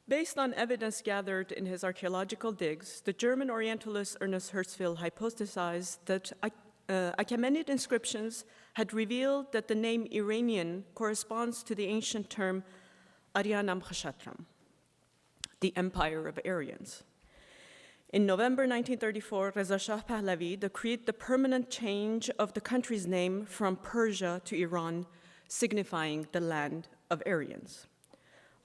Based on evidence gathered in his archaeological digs, the German Orientalist Ernest Herzfeld hypothesized that Achaemenid inscriptions had revealed that the name Iranian corresponds to the ancient term Aryanam Khashatram, the empire of Aryans. In November 1934, Reza Shah Pahlavi decreed the permanent change of the country's name from Persia to Iran, signifying the land of Aryans.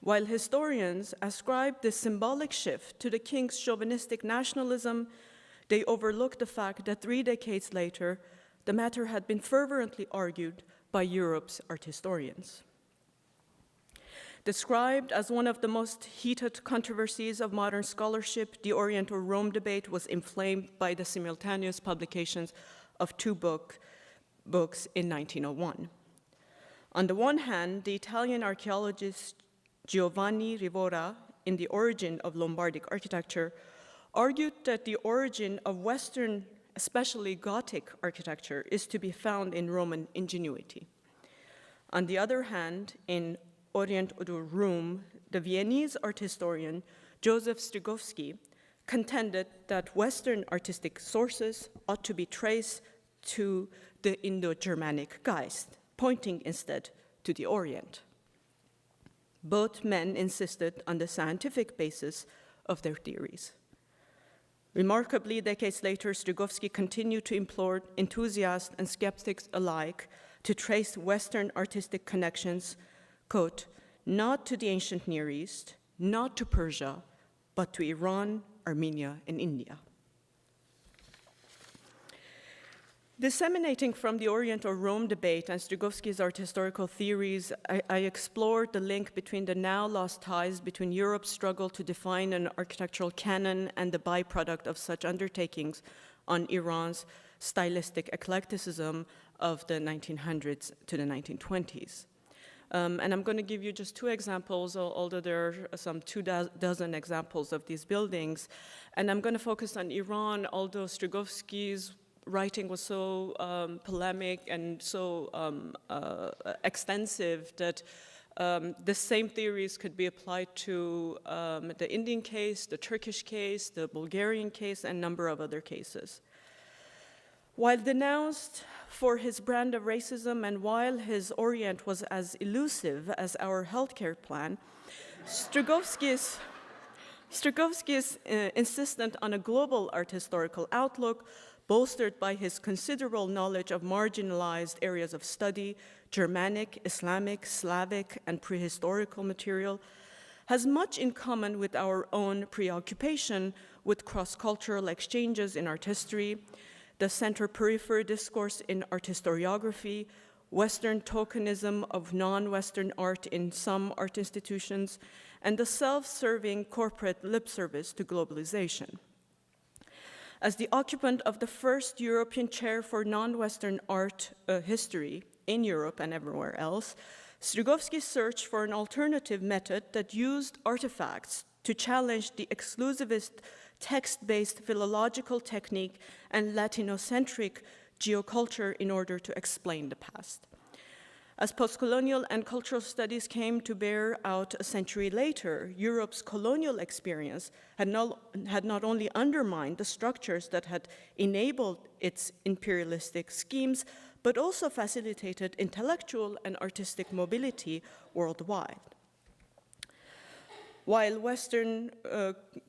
While historians ascribe this symbolic shift to the king's chauvinistic nationalism, they overlook the fact that 3 decades later, the matter had been fervently argued by Europe's art historians. Described as one of the most heated controversies of modern scholarship, the Orient or Rome debate was inflamed by the simultaneous publications of 2 books in 1901. On the one hand, the Italian archaeologist Giovanni Rivora, in The Origin of Lombardic Architecture, argued that the origin of Western, especially Gothic architecture, is to be found in Roman ingenuity. On the other hand, in Orient or Rome, the Viennese art historian Joseph Strygowski contended that Western artistic sources ought to be traced to the Indo-Germanic Geist, pointing instead to the Orient. Both men insisted on the scientific basis of their theories. Remarkably, decades later, Strygowski continued to implore enthusiasts and skeptics alike to trace Western artistic connections, quote, not to the ancient Near East, not to Persia, but to Iran, Armenia, and India. Disseminating from the Orient or Rome debate and Strygowski's art historical theories, I explored the link between the now lost ties between Europe's struggle to define an architectural canon and the byproduct of such undertakings on Iran's stylistic eclecticism of the 1900s to the 1920s. And I'm going to give you just 2 examples, although there are some 24 examples of these buildings. And I'm going to focus on Iran, although Strygowski's writing was so polemic and so extensive that the same theories could be applied to the Indian case, the Turkish case, the Bulgarian case, and a number of other cases. While denounced for his brand of racism and while his Orient was as elusive as our healthcare plan, Strygowski is insistent on a global art historical outlook bolstered by his considerable knowledge of marginalized areas of study, Germanic, Islamic, Slavic, and prehistorical material, has much in common with our own preoccupation with cross-cultural exchanges in art history, the center-periphery discourse in art historiography, Western tokenism of non-Western art in some art institutions, and the self-serving corporate lip service to globalization. As the occupant of the first European chair for non-Western art history in Europe and everywhere else, Strygowski searched for an alternative method that used artifacts to challenge the exclusivist text-based philological technique and Latinocentric geoculture in order to explain the past. As postcolonial and cultural studies came to bear out a century later, Europe's colonial experience had not only undermined the structures that had enabled its imperialistic schemes, but also facilitated intellectual and artistic mobility worldwide. While Western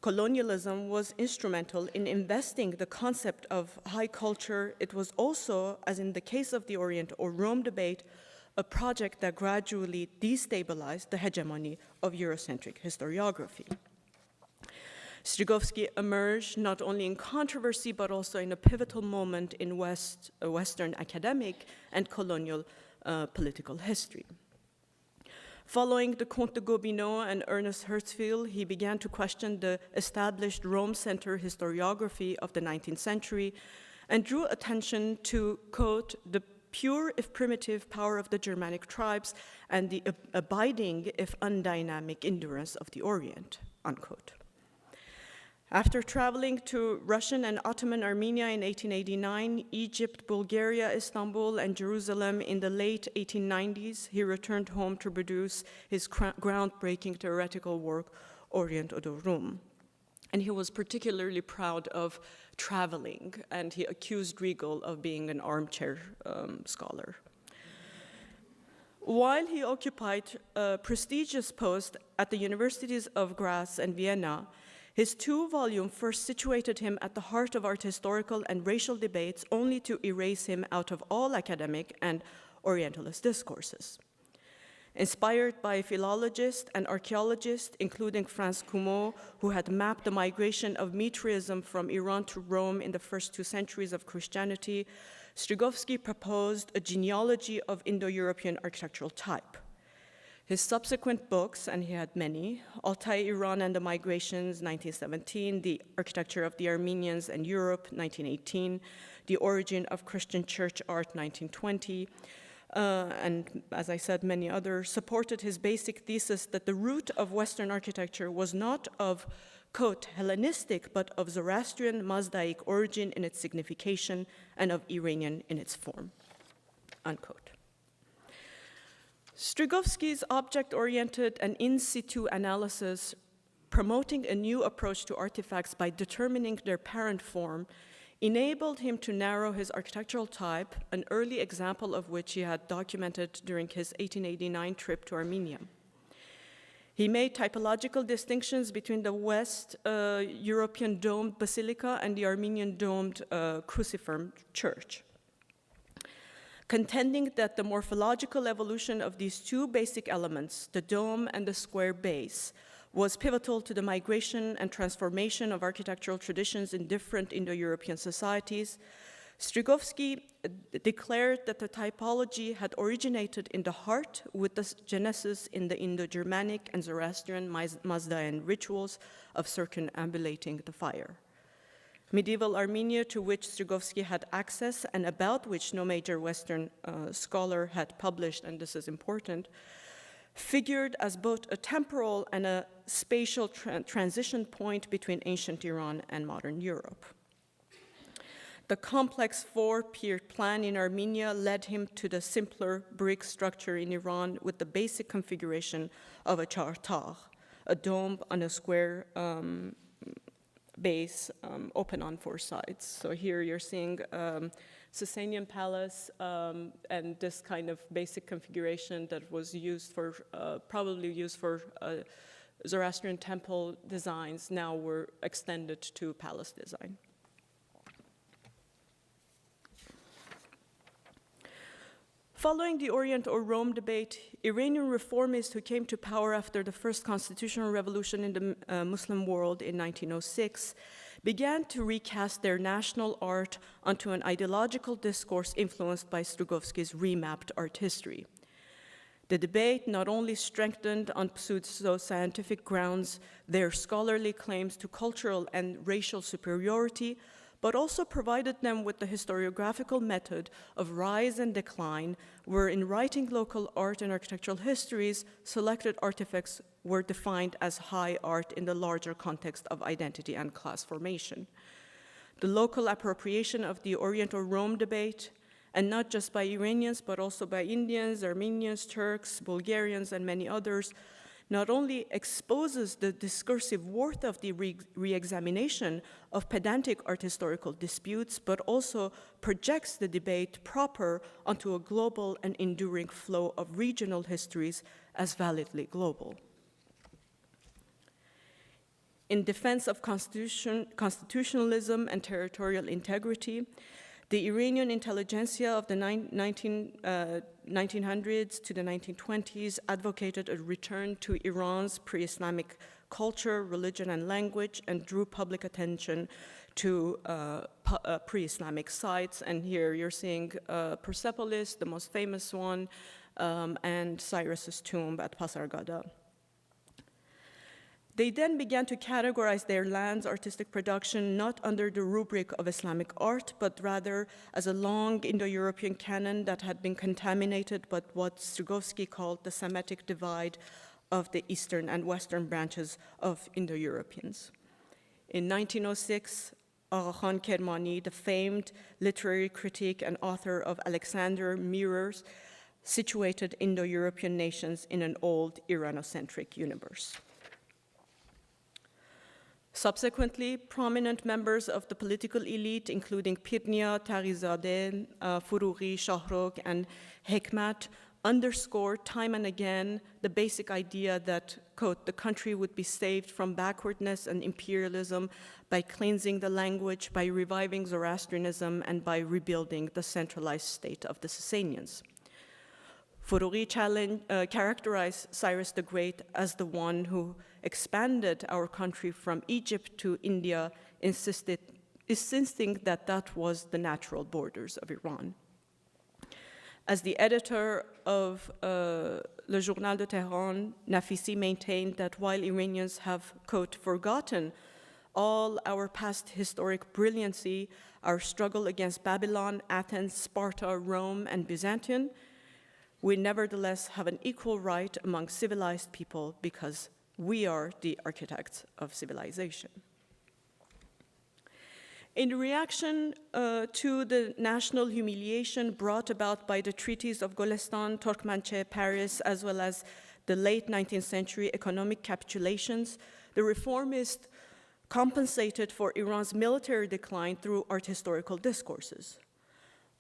colonialism was instrumental in investing the concept of high culture, it was also, as in the case of the Orient or Rome debate, a project that gradually destabilized the hegemony of Eurocentric historiography. Strygowski emerged not only in controversy, but also in a pivotal moment in Western academic and colonial political history. Following the Comte de Gobineau and Ernest Herzfeld, he began to question the established Rome Center historiography of the 19th century and drew attention to, quote, the pure, if primitive, power of the Germanic tribes and the abiding, if undynamic, endurance of the Orient, unquote. After traveling to Russian and Ottoman Armenia in 1889, Egypt, Bulgaria, Istanbul, and Jerusalem in the late 1890s, he returned home to produce his groundbreaking theoretical work, Orient oder Rum. And he was particularly proud of traveling, and he accused Grigor of being an armchair scholar. While he occupied a prestigious post at the universities of Graz and Vienna, his two-volume first situated him at the heart of art historical and racial debates, only to erase him out of all academic and Orientalist discourses. Inspired by philologists and archaeologists, including Franz Cumont, who had mapped the migration of Mitrism from Iran to Rome in the first 2 centuries of Christianity, Strygovsky proposed a genealogy of Indo-European architectural type. His subsequent books, and he had many, Altai-Iran and the Migrations, 1917, The Architecture of the Armenians and Europe, 1918, The Origin of Christian Church Art, 1920, and as I said, many others, supported his basic thesis that the root of Western architecture was not of, quote, Hellenistic, but of Zoroastrian Mazdaic origin in its signification and of Iranian in its form, unquote. Strygovsky's object-oriented and in situ analysis, promoting a new approach to artifacts by determining their parent form, enabled him to narrow his architectural type, an early example of which he had documented during his 1889 trip to Armenia. He made typological distinctions between the West European domed basilica and the Armenian domed cruciform church, contending that the morphological evolution of these two basic elements, the dome and the square base, was pivotal to the migration and transformation of architectural traditions in different Indo-European societies. Strygovsky declared that the typology had originated in the heart, with the genesis in the Indo-Germanic and Zoroastrian Mazdaean rituals of circumambulating the fire. Medieval Armenia, to which Strygovsky had access and about which no major Western scholar had published, and this is important, figured as both a temporal and a spatial transition point between ancient Iran and modern Europe. The complex four-tiered plan in Armenia led him to the simpler brick structure in Iran with the basic configuration of a chartah, a dome on a square base open on 4 sides. So here you're seeing Sasanian palace and this kind of basic configuration that was used for, probably used for Zoroastrian temple designs, now were extended to palace design. Following the Orient or Rome debate, Iranian reformists who came to power after the first constitutional revolution in the Muslim world in 1906 began to recast their national art onto an ideological discourse influenced by Strygovsky's remapped art history. The debate not only strengthened on pseudo-scientific grounds their scholarly claims to cultural and racial superiority, but also provided them with the historiographical method of rise and decline, where in writing local art and architectural histories, selected artifacts were defined as high art in the larger context of identity and class formation. The local appropriation of the Orient or Rome debate, and not just by Iranians, but also by Indians, Armenians, Turks, Bulgarians, and many others, not only exposes the discursive worth of the re-examination of pedantic art historical disputes, but also projects the debate proper onto a global and enduring flow of regional histories as validly global. In defense of constitutionalism and territorial integrity, the Iranian intelligentsia of the 1900s to the 1920s advocated a return to Iran's pre-Islamic culture, religion, and language, and drew public attention to pre-Islamic sites. And here you're seeing Persepolis, the most famous one, and Cyrus's tomb at Pasargada. They then began to categorize their land's artistic production not under the rubric of Islamic art, but rather as a long Indo-European canon that had been contaminated by what Strygovsky called the Semitic divide of the Eastern and Western branches of Indo-Europeans. In 1906, Agha Kermani, the famed literary critic and author of Alexander Mirrors, situated Indo-European nations in an old Iranocentric universe. Subsequently, prominent members of the political elite, including Pirnia, Tarizadeh, Furughi, Shahrokh, and Hekmat, underscored time and again the basic idea that, quote, the country would be saved from backwardness and imperialism by cleansing the language, by reviving Zoroastrianism, and by rebuilding the centralized state of the Sasanians. Furughi characterized Cyrus the Great as the one who expanded our country from Egypt to India, insisting that that was the natural borders of Iran. As the editor of Le Journal de Téhéran, Nafisi maintained that while Iranians have, quote, forgotten all our past historic brilliancy, our struggle against Babylon, Athens, Sparta, Rome, and Byzantium, we nevertheless have an equal right among civilized people because we are the architects of civilization. In reaction to the national humiliation brought about by the treaties of Golestan, Turkmenche, Paris, as well as the late 19th century economic capitulations, the reformists compensated for Iran's military decline through art historical discourses.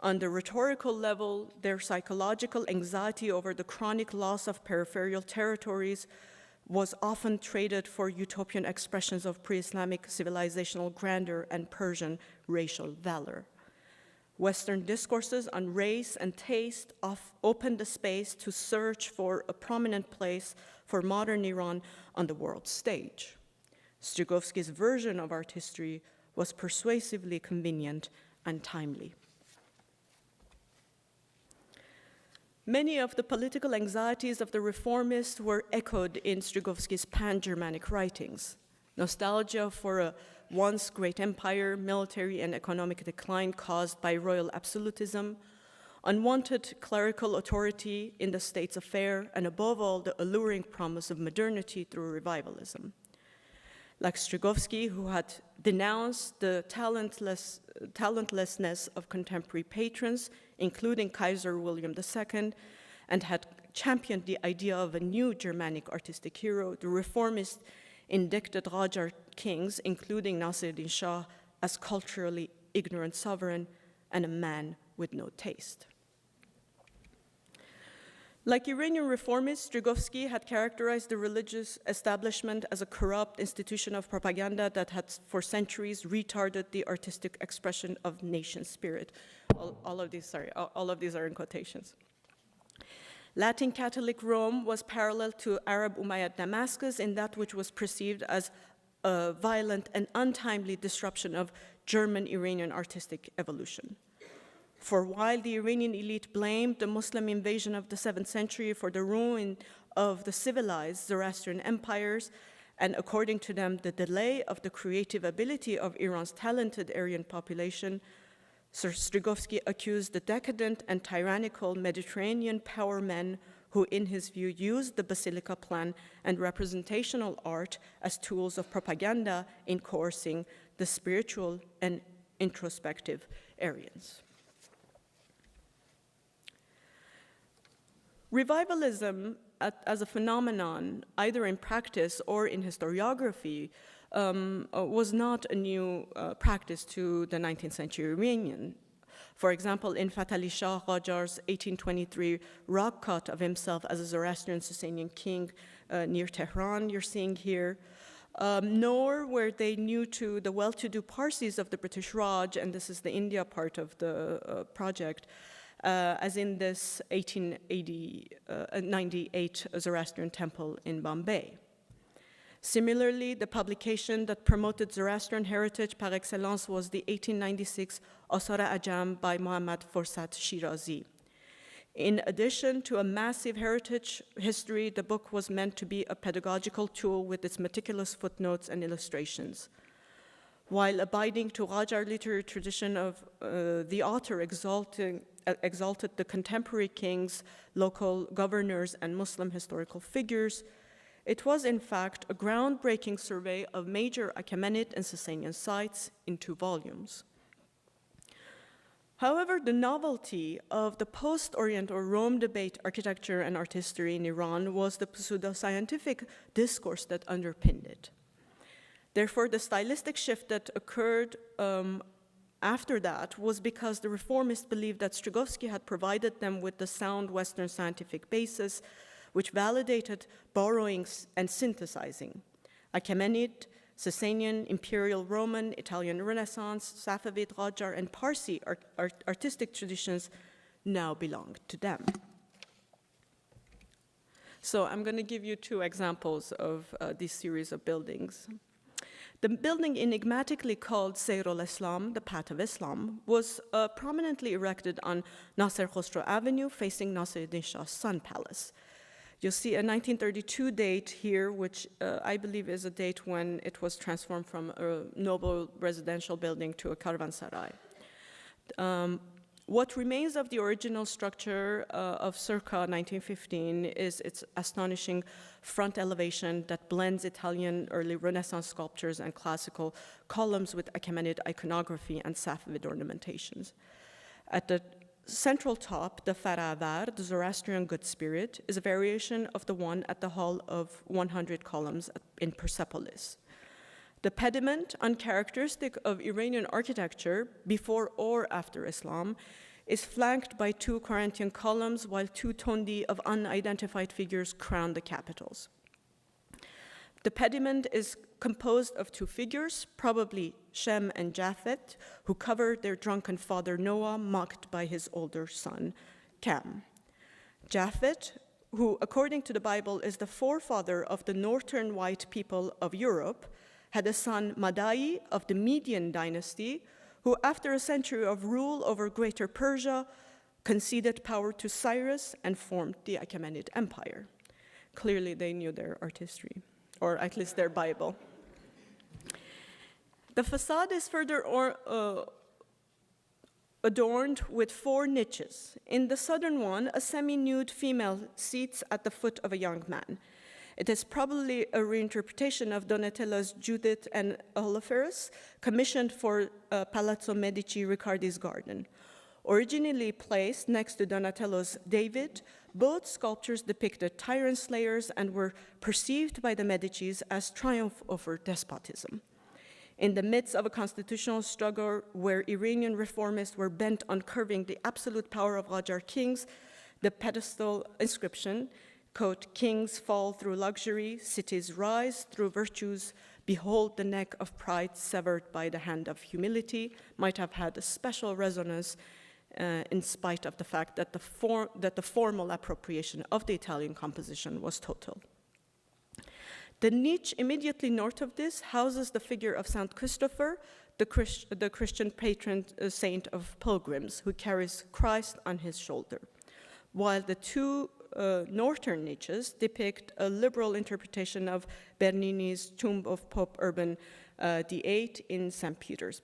On the rhetorical level, their psychological anxiety over the chronic loss of peripheral territories was often traded for utopian expressions of pre-Islamic civilizational grandeur and Persian racial valor. Western discourses on race and taste opened the space to search for a prominent place for modern Iran on the world stage. Strygovsky's version of art history was persuasively convenient and timely. Many of the political anxieties of the reformists were echoed in Strygovsky's pan-Germanic writings. Nostalgia for a once great empire, military and economic decline caused by royal absolutism, unwanted clerical authority in the state's affair, and above all, the alluring promise of modernity through revivalism. Like Strygovsky, who had denounced the talentlessness of contemporary patrons, including Kaiser William II, and had championed the idea of a new Germanic artistic hero, the reformists indicted Qajar kings, including Nasir-Din Shah, as culturally ignorant sovereign and a man with no taste. Like Iranian reformists, Strygovsky had characterized the religious establishment as a corrupt institution of propaganda that had for centuries retarded the artistic expression of nation spirit. All of these are in quotations. Latin Catholic Rome was parallel to Arab Umayyad Damascus in that which was perceived as a violent and untimely disruption of German-Iranian artistic evolution. For while the Iranian elite blamed the Muslim invasion of the 7th century for the ruin of the civilized Zoroastrian empires, and according to them, the delay of the creative ability of Iran's talented Aryan population, Strygovsky accused the decadent and tyrannical Mediterranean power men who, in his view, used the basilica plan and representational art as tools of propaganda in coercing the spiritual and introspective Aryans. Revivalism as a phenomenon, either in practice or in historiography, was not a new practice to the 19th century Iranian. For example, in Fatali Shah Qajar's 1823 rock cut of himself as a Zoroastrian Sasanian king near Tehran, you're seeing here, nor were they new to the well-to-do Parsis of the British Raj, and this is the India part of the project, as in this 1898 Zoroastrian temple in Bombay. Similarly, the publication that promoted Zoroastrian heritage par excellence was the 1896 Asar Ajam by Muhammad Forsat Shirazi. In addition to a massive heritage history, the book was meant to be a pedagogical tool with its meticulous footnotes and illustrations. While abiding to Qajar literary tradition of the author exalted the contemporary kings, local governors, and Muslim historical figures, it was in fact a groundbreaking survey of major Achaemenid and Sasanian sites in 2 volumes. However, the novelty of the post-Orient or Rome debate architecture and art history in Iran was the pseudo-scientific discourse that underpinned it. Therefore, the stylistic shift that occurred after that was because the reformists believed that Strygovsky had provided them with the sound Western scientific basis, which validated borrowing and synthesizing. Achaemenid, Sasanian, Imperial Roman, Italian Renaissance, Safavid, Qajar, and Parsi artistic traditions now belonged to them. So I'm going to give you two examples of this series of buildings. The building enigmatically called Cyril Islam, the Path of Islam, was prominently erected on Nasser Khosrow Avenue, facing Nasseruddin Shah's Sun Palace. You'll see a 1932 date here, which I believe is a date when it was transformed from a noble residential building to a caravanserai. What remains of the original structure of circa 1915 is its astonishing front elevation that blends Italian early Renaissance sculptures and classical columns with Achaemenid iconography and Safavid ornamentations. At the central top, the Faravar, the Zoroastrian good spirit, is a variation of the one at the Hall of 100 Columns in Persepolis. The pediment, uncharacteristic of Iranian architecture before or after Islam, is flanked by two Corinthian columns, while two tondi of unidentified figures crown the capitals. The pediment is composed of two figures, probably Shem and Japhet, who cover their drunken father Noah, mocked by his older son, Cam. Japhet, who according to the Bible is the forefather of the northern white people of Europe, had a son, Madai, of the Median dynasty, who after a century of rule over Greater Persia, conceded power to Cyrus and formed the Achaemenid Empire. Clearly they knew their artistry, or at least their Bible. The facade is further adorned with four niches. In the southern one, a semi-nude female seats at the foot of a young man. It is probably a reinterpretation of Donatello's Judith and Oleferus, commissioned for Palazzo Medici Riccardi's garden. Originally placed next to Donatello's David, both sculptures depicted tyrant slayers and were perceived by the Medicis as triumph over despotism. In the midst of a constitutional struggle where Iranian reformists were bent on curbing the absolute power of Qajar kings, the pedestal inscription, quote, "Kings fall through luxury, cities rise through virtues, behold the neck of pride severed by the hand of humility," might have had a special resonance in spite of the fact that the formal appropriation of the Italian composition was total. The niche immediately north of this houses the figure of Saint Christopher, the Christian patron saint of pilgrims, who carries Christ on his shoulder, while the two northern niches depict a liberal interpretation of Bernini's Tomb of Pope Urban VIII in St. Peter's.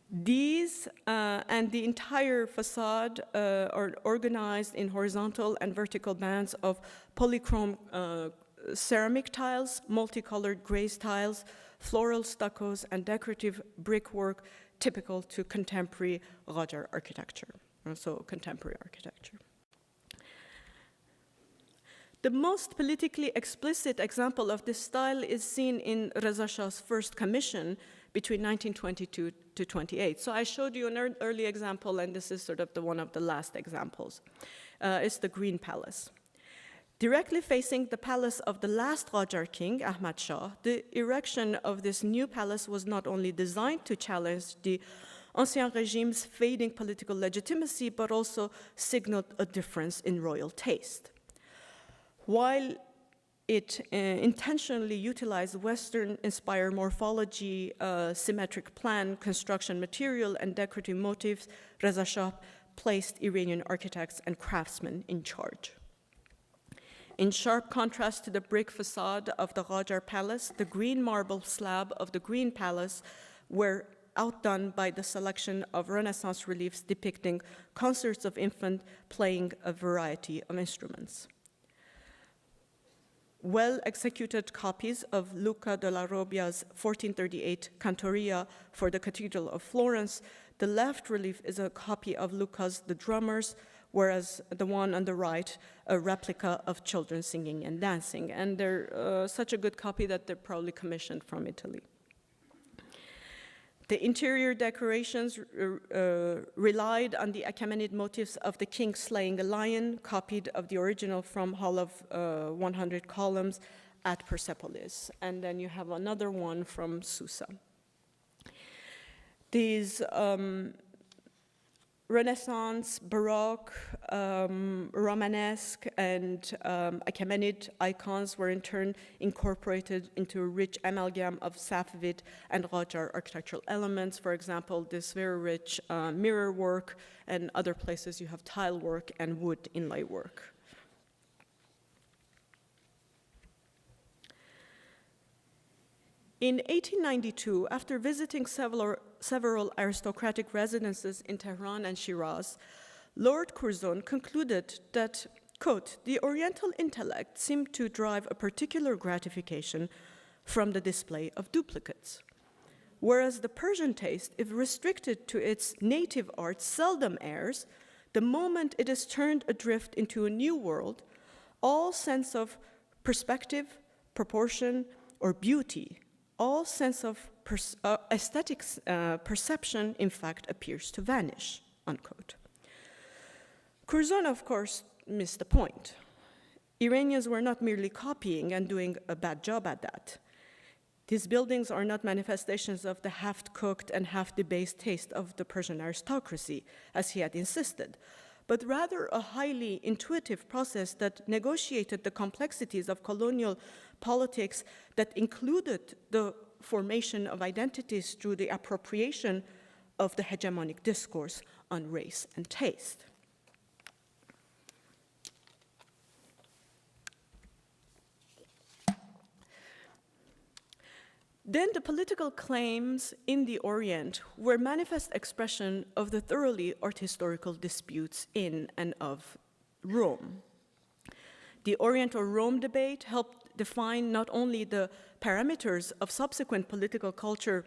These and the entire facade are organized in horizontal and vertical bands of polychrome ceramic tiles, multicolored glaze tiles, floral stuccos, and decorative brickwork typical to contemporary Qajar architecture, so contemporary architecture. The most politically explicit example of this style is seen in Reza Shah's first commission between 1922 to 28. So I showed you an early example, and this is sort of one of the last examples. It's the Green Palace. Directly facing the palace of the last Qajar king, Ahmad Shah, the erection of this new palace was not only designed to challenge the Ancien Regime's fading political legitimacy, but also signaled a difference in royal taste. While it intentionally utilized Western-inspired morphology, symmetric plan, construction material, and decorative motifs, Reza Shah placed Iranian architects and craftsmen in charge. In sharp contrast to the brick facade of the Qajar Palace, the green marble slab of the Green Palace were outdone by the selection of Renaissance reliefs depicting concerts of infants playing a variety of instruments. Well-executed copies of Luca della Robbia's 1438 Cantoria for the Cathedral of Florence, the left relief is a copy of Luca's The Drummers, whereas the one on the right, a replica of children singing and dancing. And they're such a good copy that they're probably commissioned from Italy. The interior decorations relied on the Achaemenid motifs of the king slaying a lion, copied of the original from Hall of 100 Columns at Persepolis. And then you have another one from Susa. These Renaissance, Baroque, Romanesque, and Achaemenid icons were in turn incorporated into a rich amalgam of Safavid and Qajar architectural elements. For example, this very rich mirror work, and other places you have tile work and wood inlay work. In 1892, after visiting several aristocratic residences in Tehran and Shiraz, Lord Curzon concluded that, quote, the Oriental intellect seemed to derive a particular gratification from the display of duplicates, whereas the Persian taste, if restricted to its native art, seldom errs. The moment it is turned adrift into a new world, all sense of perspective, proportion, or beauty, all sense of aesthetic perception, in fact, appears to vanish, unquote. Curzon, of course, missed the point. Iranians were not merely copying and doing a bad job at that. These buildings are not manifestations of the half-cooked and half-debased taste of the Persian aristocracy, as he had insisted, but rather a highly intuitive process that negotiated the complexities of colonial politics that included the formation of identities through the appropriation of the hegemonic discourse on race and taste. Then the political claims in the Orient were manifest expression of the thoroughly art-historical disputes in and of Rome. The Orient or Rome debate helped define not only the parameters of subsequent political culture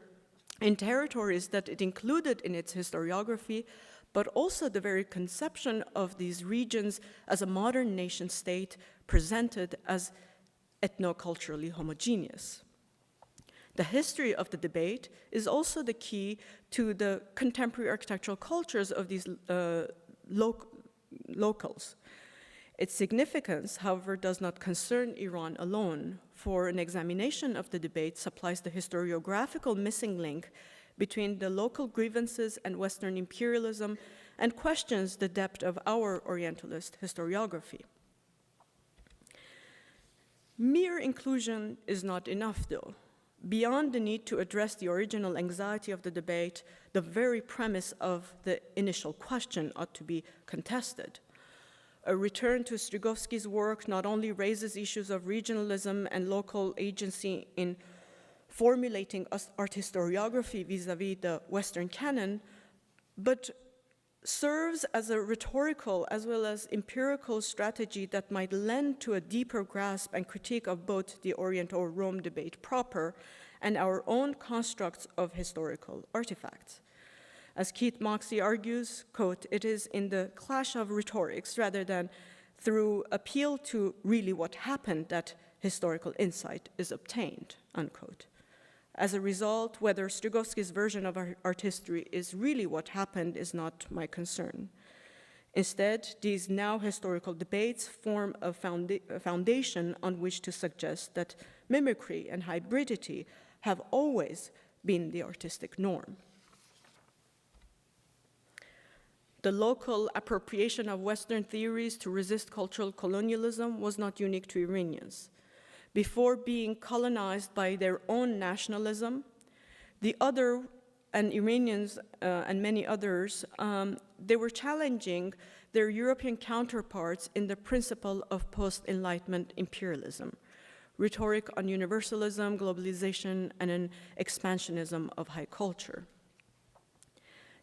in territories that it included in its historiography, but also the very conception of these regions as a modern nation state presented as ethno-culturally homogeneous. The history of the debate is also the key to the contemporary architectural cultures of these locals. Its significance, however, does not concern Iran alone, for an examination of the debate supplies the historiographical missing link between the local grievances and Western imperialism and questions the depth of our Orientalist historiography. Mere inclusion is not enough, though. Beyond the need to address the original anxiety of the debate, the very premise of the initial question ought to be contested. A return to Strygovsky's work not only raises issues of regionalism and local agency in formulating art historiography vis-à-vis the Western canon, but serves as a rhetorical as well as empirical strategy that might lend to a deeper grasp and critique of both the Orient or Rome debate proper and our own constructs of historical artifacts. As Keith Moxie argues, quote, it is in the clash of rhetorics rather than through appeal to really what happened that historical insight is obtained, unquote. As a result, whether Strygovsky's version of art history is really what happened is not my concern. Instead, these now historical debates form a foundation on which to suggest that mimicry and hybridity have always been the artistic norm. The local appropriation of Western theories to resist cultural colonialism was not unique to Iranians. Before being colonized by their own nationalism, the other, and Iranians and many others, they were challenging their European counterparts in the principle of post-Enlightenment imperialism, rhetoric on universalism, globalization, and an expansionism of high culture.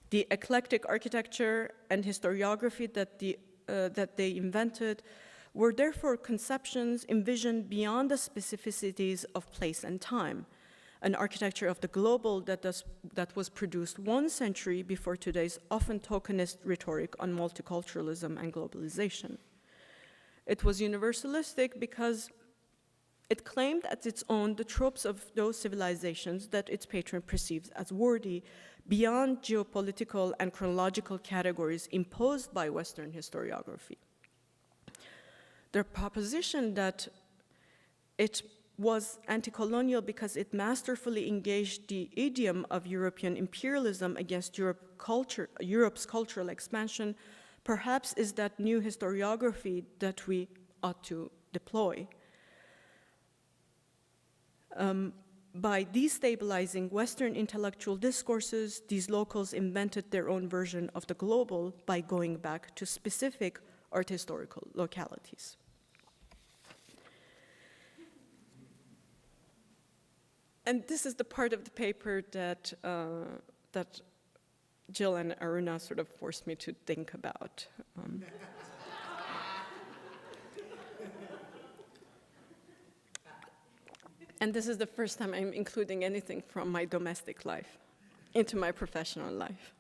The eclectic architecture and historiography that they invented were therefore conceptions envisioned beyond the specificities of place and time, an architecture of the global that was produced 1 century before today's often tokenist rhetoric on multiculturalism and globalization. It was universalistic because it claimed as its own the tropes of those civilizations that its patron perceives as worthy beyond geopolitical and chronological categories imposed by Western historiography. The proposition that it was anti-colonial because it masterfully engaged the idiom of European imperialism against Europe's cultural expansion perhaps is that new historiography that we ought to deploy. By destabilizing Western intellectual discourses, these locals invented their own version of the global by going back to specific art historical localities. And this is the part of the paper that, that Jill and Aruna sort of forced me to think about. And this is the first time I'm including anything from my domestic life into my professional life.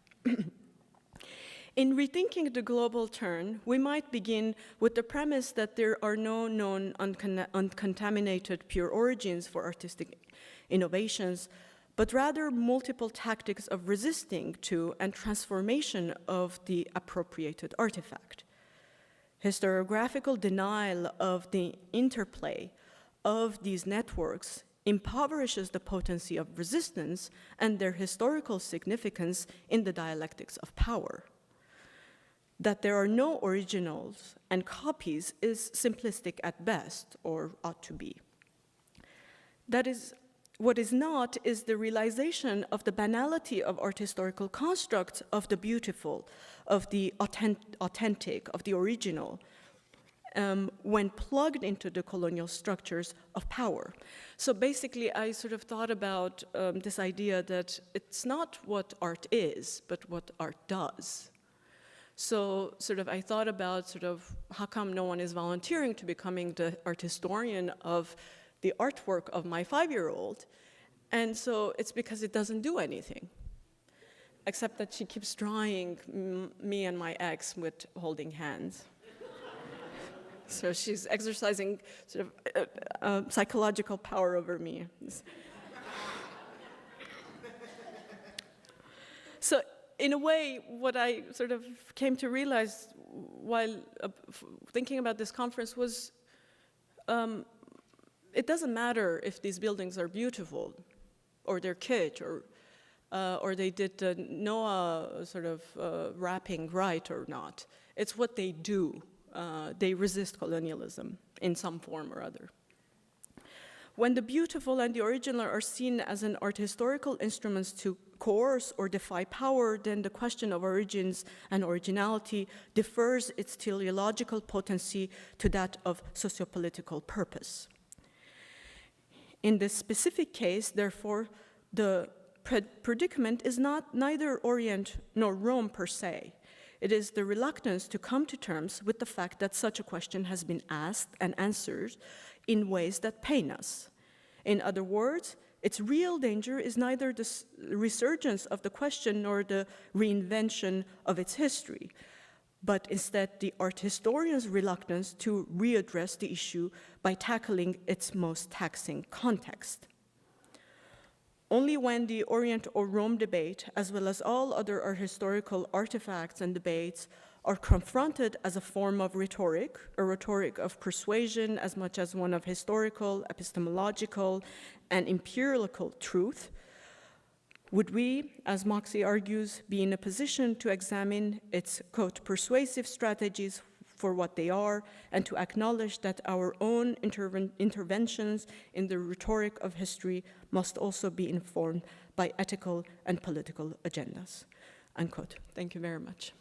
In rethinking the global turn, we might begin with the premise that there are no known uncontaminated pure origins for artistic innovations, but rather multiple tactics of resisting to and transformation of the appropriated artifact. Historiographical denial of the interplay of these networks impoverishes the potency of resistance and their historical significance in the dialectics of power. That there are no originals and copies is simplistic at best, or ought to be. That is, what is not is the realization of the banality of art historical constructs of the beautiful, of the authentic, of the original, when plugged into the colonial structures of power. So basically, I sort of thought about this idea that it's not what art is, but what art does. So sort of I thought about sort of how come no one is volunteering to becoming the art historian of the artwork of my 5-year-old. And so it's because it doesn't do anything, except that she keeps drawing me and my ex with holding hands. So she's exercising sort of psychological power over me. So in a way, what I sort of came to realize while thinking about this conference was it doesn't matter if these buildings are beautiful or they're kitsch or they did the Noah sort of wrapping right or not. It's what they do. They resist colonialism in some form or other. When the beautiful and the original are seen as an art historical instruments to coerce or defy power, then the question of origins and originality differs its teleological potency to that of sociopolitical purpose. In this specific case, therefore, the predicament is neither Orient nor Rome per se. It is the reluctance to come to terms with the fact that such a question has been asked and answered in ways that pain us. In other words, its real danger is neither the resurgence of the question nor the reinvention of its history, but instead the art historian's reluctance to readdress the issue by tackling its most taxing context. Only when the Orient or Rome debate, as well as all other art historical artifacts and debates, are confronted as a form of rhetoric, a rhetoric of persuasion as much as one of historical, epistemological, and empirical truth, would we, as Moxie argues, be in a position to examine its, quote, persuasive strategies for what they are, and to acknowledge that our own interventions in the rhetoric of history must also be informed by ethical and political agendas, unquote. Thank you very much.